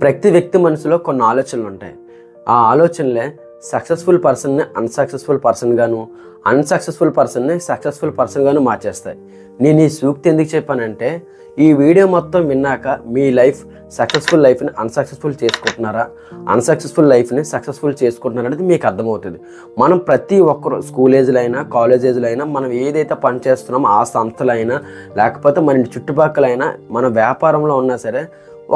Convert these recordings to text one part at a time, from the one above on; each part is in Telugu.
ప్రతి వ్యక్తి మనసులో కొన్ని ఆలోచనలు ఉంటాయి. ఆ ఆలోచనలే సక్సెస్ఫుల్ పర్సన్ని అన్సక్సెస్ఫుల్ పర్సన్గాను, అన్సక్సెస్ఫుల్ పర్సన్ని సక్సెస్ఫుల్ పర్సన్గాను మార్చేస్తాయి. నేను ఈ సూక్తి ఎందుకు చెప్పానంటే, ఈ వీడియో మొత్తం విన్నాక మీ లైఫ్ సక్సెస్ఫుల్ లైఫ్ని అన్సక్సెస్ఫుల్ చేసుకుంటున్నారా, అన్సక్సెస్ఫుల్ లైఫ్ని సక్సెస్ఫుల్ చేసుకుంటున్నారా అనేది మీకు అర్థమవుతుంది. మనం ప్రతి ఒక్కరు స్కూల్ ఏజ్లో అయినా కాలేజ్ ఏజ్లో అయినా మనం ఏదైతే పని చేస్తున్నామో ఆ సంస్థలో అయినా లేకపోతే మన ఇంటి చుట్టుపక్కలైనా మన వ్యాపారంలో ఉన్నా సరే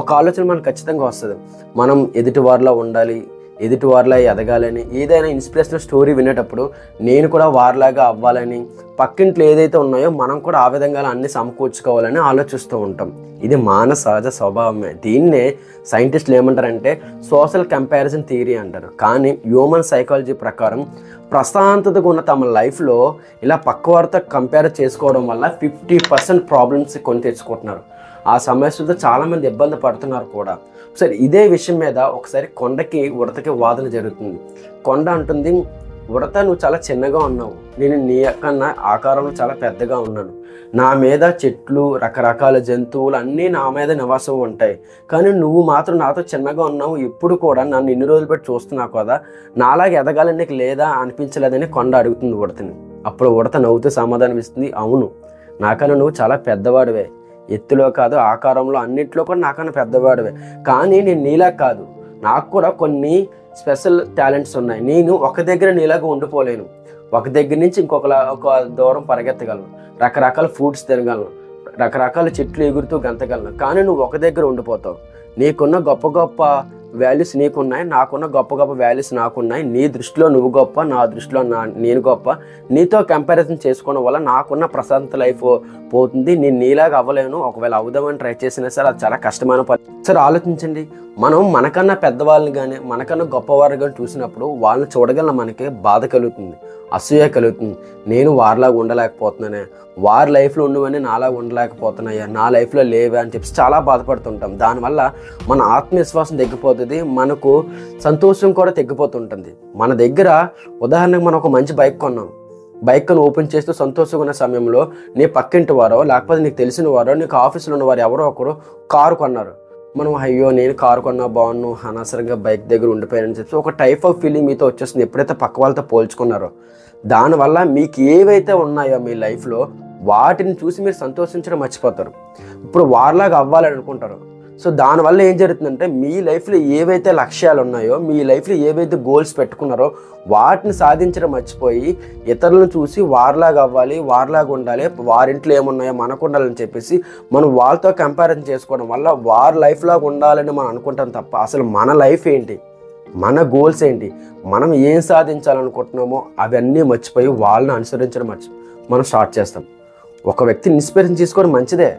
ఒక ఆలోచన మనకు ఖచ్చితంగా వస్తుంది. మనం ఎదుటి వారిలో ఉండాలి, ఎదుటి వారిలా ఎదగాలని, ఏదైనా ఇన్స్పిరేషనల్ స్టోరీ వినేటప్పుడు నేను కూడా వారిలాగా అవ్వాలని, పక్కింట్లో ఏదైతే ఉన్నాయో మనం కూడా ఆ విధంగా అన్ని సమకూర్చుకోవాలని ఆలోచిస్తూ ఉంటాం. ఇది మానవ సహజ స్వభావమే. దీన్నే సైంటిస్టులు ఏమంటారంటే సోషల్ కంపారిజన్ థియరీ అంటారు. కానీ హ్యూమన్ సైకాలజీ ప్రకారం ప్రశాంతతగా ఉన్న తమ లైఫ్లో ఇలా పక్కవారితో కంపేర్ చేసుకోవడం వల్ల 50% ప్రాబ్లమ్స్ కొని తెచ్చుకుంటున్నారు. ఆ సమస్యతో చాలామంది ఇబ్బంది పడుతున్నారు కూడా. సరే, ఇదే విషయం మీద ఒకసారి కొండకి ఉడతకి వాదన జరుగుతుంది. కొండ అంటుంది, ఉడత నువ్వు చాలా చిన్నగా ఉన్నావు, నేను నీ కన్నా ఆకారంలో చాలా పెద్దగా ఉన్నాను, నా మీద చెట్లు రకరకాల జంతువులు అన్నీ నా మీద నివాసం ఉంటాయి, కానీ నువ్వు మాత్రం నాతో చిన్నగా ఉన్నావు, ఇప్పుడు కూడా నన్ను ఇన్ని రోజులు పెట్టి చూస్తున్నావు కదా, నాలాగా ఎదగాలని నీకు లేదా అనిపించలేదని కొండ అడుగుతుంది ఉడతని. అప్పుడు ఉడత నవ్వుతూ సమాధానం ఇస్తుంది, అవును, నాకన్నా నువ్వు చాలా పెద్దవాడివే, ఎత్తులో కాదు ఆకారంలో అన్నింటిలో కూడా నాకన్నా పెద్దవాడివే, కానీ నేను నీలా కాదు, నాకు కూడా కొన్ని స్పెషల్ టాలెంట్స్ ఉన్నాయి. నేను ఒక దగ్గర నీలాగా ఉండిపోలేను, ఒక దగ్గర నుంచి ఒక దూరం పరిగెత్తగలను, రకరకాల ఫ్రూట్స్ తినగలను, రకరకాల చెట్లు ఎగురుతూ గంతగలను, కానీ నువ్వు ఒక దగ్గర ఉండిపోతావు. నీకున్న గొప్ప గొప్ప వాల్యూస్ నీకున్నాయి, నాకున్న గొప్ప గొప్ప వాల్యూస్ నాకున్నాయి, నీ దృష్టిలో నువ్వు గొప్ప, నా దృష్టిలో నేను గొప్ప, నీతో కంపారిజన్ చేసుకోవడం వల్ల నాకున్న ప్రశాంత లైఫ్ పోతుంది, నేను నీలాగా అవ్వలేను, ఒకవేళ అవుదామని ట్రై చేసినా సరే అది చాలా కష్టమైన పని. సరే ఆలోచించండి, మనం మనకన్నా పెద్దవాళ్ళని కానీ మనకన్నా గొప్పవారు కానీ చూసినప్పుడు వాళ్ళని చూడగల మనకి బాధ కలుగుతుంది, అసూయ కలుగుతుంది. నేను వారిలాగా ఉండలేకపోతున్నానే, వారి లైఫ్లో ఉండవని నాలాగా ఉండలేకపోతున్నాయా, నా లైఫ్లో లేవే అని చెప్పి చాలా బాధపడుతుంటాం. దానివల్ల మన ఆత్మవిశ్వాసం తగ్గిపోతుంది, మనకు సంతోషం కూడా తగ్గిపోతుంటుంది. మన దగ్గర ఉదాహరణకు మనం ఒక మంచి బైక్ కొన్నాం, బైక్ను ఓపెన్ చేస్తూ సంతోషంగా ఉన్న సమయంలో నీ పక్కింటి వారో లేకపోతే నీకు తెలిసిన వారో నీకు ఆఫీసులో ఉన్న వారు ఎవరో ఒకరు కారు కొన్నారు. మనం అయ్యో నేను కారు కొన్నా బాగున్నాను, అనవసరంగా బైక్ దగ్గర ఉండిపోయానని చెప్పి ఒక టైప్ ఆఫ్ ఫీలింగ్ మీతో వచ్చేస్తుంది ఎప్పుడైతే పక్క వాళ్ళతో పోల్చుకున్నారో. దానివల్ల మీకు ఏవైతే ఉన్నాయో మీ లైఫ్లో వాటిని చూసి మీరు సంతోషించడం మర్చిపోతారు, ఇప్పుడు వారిలాగా అవ్వాలని అనుకుంటారు. సో దానివల్ల ఏం జరుగుతుందంటే మీ లైఫ్లో ఏవైతే లక్ష్యాలు ఉన్నాయో, మీ లైఫ్లో ఏవైతే గోల్స్ పెట్టుకున్నారో వాటిని సాధించడం మర్చిపోయి ఇతరులను చూసి వారిలాగా అవ్వాలి, వారిలాగా ఉండాలి, వారింట్లో ఏమున్నాయో మనకు ఉండాలని చెప్పేసి మనం వాళ్ళతో కంపారిజన్ చేసుకోవడం వల్ల వారి లైఫ్లాగా ఉండాలని మనం అనుకుంటాం తప్ప అసలు మన లైఫ్ ఏంటి, మన గోల్స్ ఏంటి, మనం ఏం సాధించాలనుకుంటున్నామో అవన్నీ మర్చిపోయి వాళ్ళని అనుసరించడం మనం స్టార్ట్ చేస్తాం. ఒక వ్యక్తిని ఇన్స్పిరేషన్ తీసుకోవడం మంచిదే,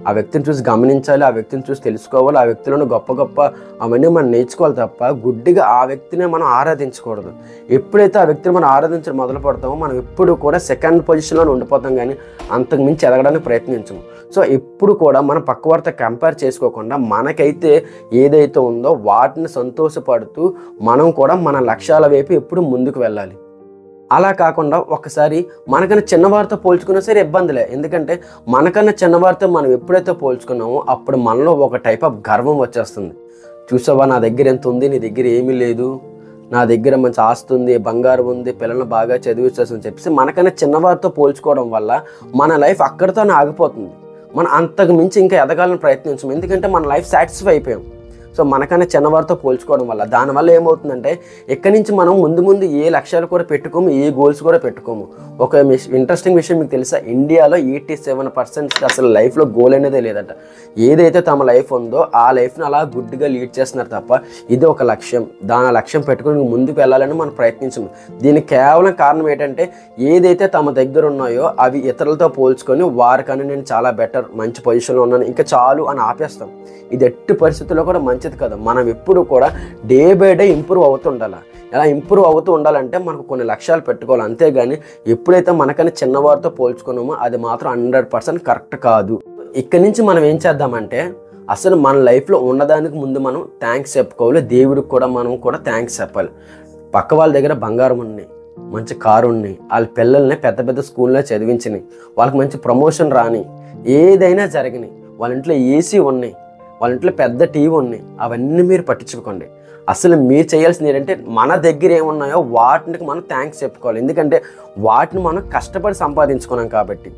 ఆ వ్యక్తిని చూసి గమనించాలి, ఆ వ్యక్తిని చూసి తెలుసుకోవాలి, ఆ వ్యక్తిలోని గొప్ప గొప్ప అవన్నీ మనం నేర్చుకోవాలి తప్ప గుడ్డిగా ఆ వ్యక్తినే మనం ఆరాధించకూడదు. ఎప్పుడైతే ఆ వ్యక్తిని మనం ఆరాధించడం మొదలు పెడతామో మనం ఎప్పుడు కూడా సెకండ్ పొజిషన్లో ఉండిపోతాం, కానీ అంతకు మించి ఎదగడానికి ప్రయత్నించము. సో ఎప్పుడు కూడా మనం పక్కవారితో కంపేర్ చేసుకోకుండా మనకైతే ఏదైతే ఉందో వాటిని సంతోషపడుతూ మనం కూడా మన లక్ష్యాల వైపు ఎప్పుడు ముందుకు వెళ్ళాలి. అలా కాకుండా ఒకసారి మనకన్నా చిన్నవారితో పోల్చుకున్నా సరే ఇబ్బందిలే, ఎందుకంటే మనకన్నా చిన్నవారితో మనం ఎప్పుడైతే పోల్చుకున్నామో అప్పుడు మనలో ఒక టైప్ ఆఫ్ గర్వం వచ్చేస్తుంది. చూసావా, నా దగ్గర ఎంత ఉంది, నీ దగ్గర ఏమీ లేదు, నా దగ్గర మంచి ఆస్తి ఉంది, బంగారం ఉంది, పిల్లల్ని బాగా చదివించేస్తని చెప్పేసి మనకన్నా చిన్నవారితో పోల్చుకోవడం వల్ల మన లైఫ్ అక్కడితోనే ఆగిపోతుంది. మనం అంతకు మించి ఇంకా ఎదగాలని ప్రయత్నించము, ఎందుకంటే మన లైఫ్ సాటిస్ఫై అయిపోయాం. సో మనకన్నా చిన్నవారితో పోల్చుకోవడం వల్ల దానివల్ల ఏమవుతుందంటే ఇక్కడి నుంచి మనం ముందు ఏ లక్ష్యాలు కూడా పెట్టుకోము, ఏ గోల్స్ కూడా పెట్టుకోము. ఒక ఇంట్రెస్టింగ్ విషయం మీకు తెలుసా, ఇండియాలో 87% అసలు లైఫ్లో గోల్ అనేదే లేదట. ఏదైతే తమ లైఫ్ ఉందో ఆ లైఫ్ని అలా గుడ్డిగా లీడ్ చేస్తున్నారు తప్ప ఇది ఒక లక్ష్యం, దాని లక్ష్యం పెట్టుకుని ముందుకు వెళ్ళాలని మనం ప్రయత్నించము. దీనికి కేవలం కారణం ఏంటంటే ఏదైతే తమ దగ్గర ఉన్నాయో అవి ఇతరులతో పోల్చుకొని వారికన్నా నేను చాలా బెటర్, మంచి పొజిషన్లో ఉన్నాను, ఇంకా చాలు అని ఆపేస్తాం. ఇది ఎట్టి పరిస్థితుల్లో కూడా మంచిది కదా. మనం ఎప్పుడు కూడా డే బై డే ఇంప్రూవ్ అవుతూ ఉండాలి. ఎలా ఇంప్రూవ్ అవుతూ ఉండాలంటే మనకు కొన్ని లక్ష్యాలు పెట్టుకోవాలి, అంతేగాని ఎప్పుడైతే మనకన్నా చిన్నవారితో పోల్చుకున్నామో అది మాత్రం 100% కరెక్ట్ కాదు. ఇక్కడి నుంచి మనం ఏం చేద్దామంటే అసలు మన లైఫ్లో ఉన్నదానికి ముందు మనం థ్యాంక్స్ చెప్పుకోవాలి, దేవుడికి కూడా మనం కూడా థ్యాంక్స్ చెప్పాలి. పక్క వాళ్ళ దగ్గర బంగారం ఉన్నాయి, మంచి కారు ఉన్నాయి, వాళ్ళ పిల్లల్ని పెద్ద పెద్ద స్కూల్లో చదివించినాయి, వాళ్ళకి మంచి ప్రమోషన్ రాని, ఏదైనా జరిగినాయి, వాళ్ళ ఇంట్లో ఏసీ ఉన్నాయి, వాళ్ళ ఇంట్లో పెద్ద టీవీ ఉన్నాయి, అవన్నీ మీరు పట్టించుకోండి. అసలు మీరు చేయాల్సింది ఏంటంటే మన దగ్గర ఏమున్నాయో వాటికి మనం థ్యాంక్స్ చెప్పుకోవాలి. ఎందుకంటే వాటిని మనం కష్టపడి సంపాదించుకున్నాం కాబట్టి.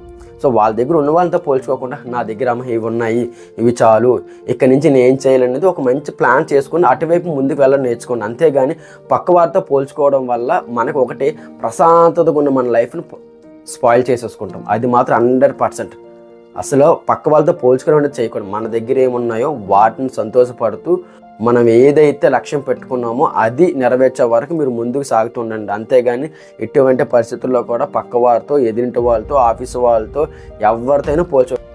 సో వాళ్ళ దగ్గర ఉన్న వాళ్ళతో పోల్చుకోకుండా నా దగ్గర అమ్మ ఇవి ఉన్నాయి, ఇవి చాలు, ఇక్కడ నుంచి నేను ఏం చేయాలనేది ఒక మంచి ప్లాన్ చేసుకుని అటువైపు ముందుకు వెళ్ళడం నేర్చుకోండి. అంతేగాని పక్క వారితో పోల్చుకోవడం వల్ల మనకు ఒకటి ప్రశాంతతగా ఉన్న మన లైఫ్ని స్పాయిల్ చేసేసుకుంటాం. అది మాత్రం 100%. అసలు పక్క వాళ్ళతో పోల్చుకోవడం అనేది చేయకూడదు. మన దగ్గర ఏమున్నాయో వాటిని సంతోషపడుతూ మనం ఏదైతే లక్ష్యం పెట్టుకున్నామో అది నెరవేర్చే వరకు మీరు ముందుకు సాగుతుండండి. అంతేగాని ఎటువంటి పరిస్థితుల్లో కూడా పక్క వారితో, ఎదిరింటి వాళ్ళతో, ఆఫీసు వాళ్ళతో ఎవరితోనైనా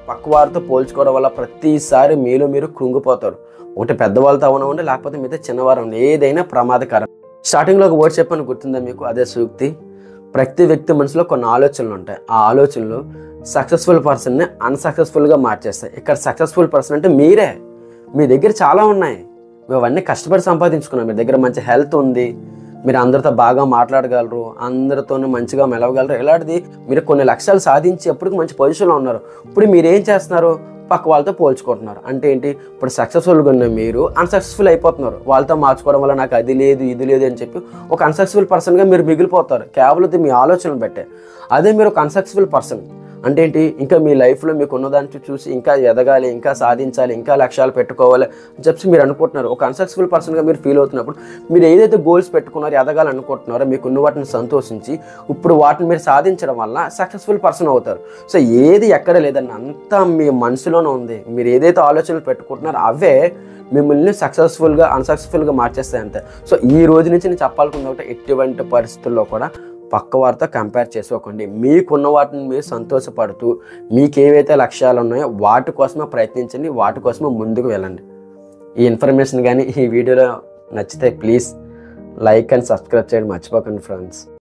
పక్క వారితో పోల్చుకోవడం వల్ల ప్రతిసారి మీలో మీరు కృంగిపోతారు. ఒకటి పెద్దవాళ్ళతో అవనివ్వండి, లేకపోతే మీతో చిన్నవారు అవ్వండి, ఏదైనా ప్రమాదకరం. స్టార్టింగ్లో ఒక వర్డ్ చెప్పని గుర్తుందా మీకు? అదే సూక్తి. ప్రతి వ్యక్తి మనసులో కొన్ని ఆలోచనలు ఉంటాయి. ఆ ఆలోచనలు సక్సెస్ఫుల్ పర్సన్ని అన్సక్సెస్ఫుల్గా మార్చేస్తాయి. ఇక్కడ సక్సెస్ఫుల్ పర్సన్ అంటే మీరే. మీ దగ్గర చాలా ఉన్నాయి, అవన్నీ కష్టపడి సంపాదించుకున్నాం. మీ దగ్గర మంచి హెల్త్ ఉంది, మీరు అందరితో బాగా మాట్లాడగలరు, అందరితోనూ మంచిగా మెలవగలరు. ఇలాంటిది మీరు కొన్ని లక్ష్యాలు సాధించి ఎప్పటికి మంచి పొజిషన్లో ఉన్నారు. ఇప్పుడు మీరు ఏం చేస్తున్నారు? పక్క వాళ్ళతో పోల్చుకుంటున్నారు. అంటే ఏంటి? ఇప్పుడు సక్సెస్ఫుల్గా ఉన్న మీరు అన్సక్సెస్ఫుల్ అయిపోతున్నారు. వాళ్ళతో మార్చుకోవడం వల్ల నాకు అది లేదు, ఇది లేదు అని చెప్పి ఒక అన్సక్సెస్ఫుల్ పర్సన్గా మీరు మిగిలిపోతారు. కేవలం మీ ఆలోచనలు బట్టే. అదే మీరు ఒక అన్సక్సెస్ఫుల్ పర్సన్ అంటే ఏంటి? ఇంకా మీ లైఫ్లో మీకు ఉన్నదాన్ని చూసి ఇంకా ఎదగాలి, ఇంకా సాధించాలి, ఇంకా లక్ష్యాలు పెట్టుకోవాలి అని చెప్పి మీరు అనుకుంటున్నారు. ఒక అన్సక్సెస్ఫుల్ పర్సన్గా మీరు ఫీల్ అవుతున్నప్పుడు మీరు ఏదైతే గోల్స్ పెట్టుకున్నారో, ఎదగాలనుకుంటున్నారో, మీకు ఉన్న వాటిని సంతోషించి ఇప్పుడు వాటిని మీరు సాధించడం వల్ల సక్సెస్ఫుల్ పర్సన్ అవుతారు. సో ఏది ఎక్కడ లేదండి, అంతా మీ మనసులోనే ఉంది. మీరు ఏదైతే ఆలోచనలు పెట్టుకుంటున్నారో అవే మిమ్మల్ని సక్సెస్ఫుల్గా అన్సక్సెస్ఫుల్గా మార్చేస్తాయి అంతే. సో ఈ రోజు నుంచి నేను చెప్పాలనుకున్న ఒకటి, ఎటువంటి పరిస్థితుల్లో కూడా పక్క వారితో కంపేర్ చేసుకోకండి. మీకున్న వాటిని మీరు సంతోషపడుతూ మీకు ఏవైతే లక్ష్యాలు ఉన్నాయో వాటి కోసమే ప్రయత్నించండి, వాటి కోసమే ముందుకు వెళ్ళండి. ఈ ఇన్ఫర్మేషన్ కానీ ఈ వీడియోలో నచ్చితే ప్లీజ్ లైక్ అండ్ సబ్స్క్రైబ్ చేయడం మర్చిపోకండి ఫ్రెండ్స్.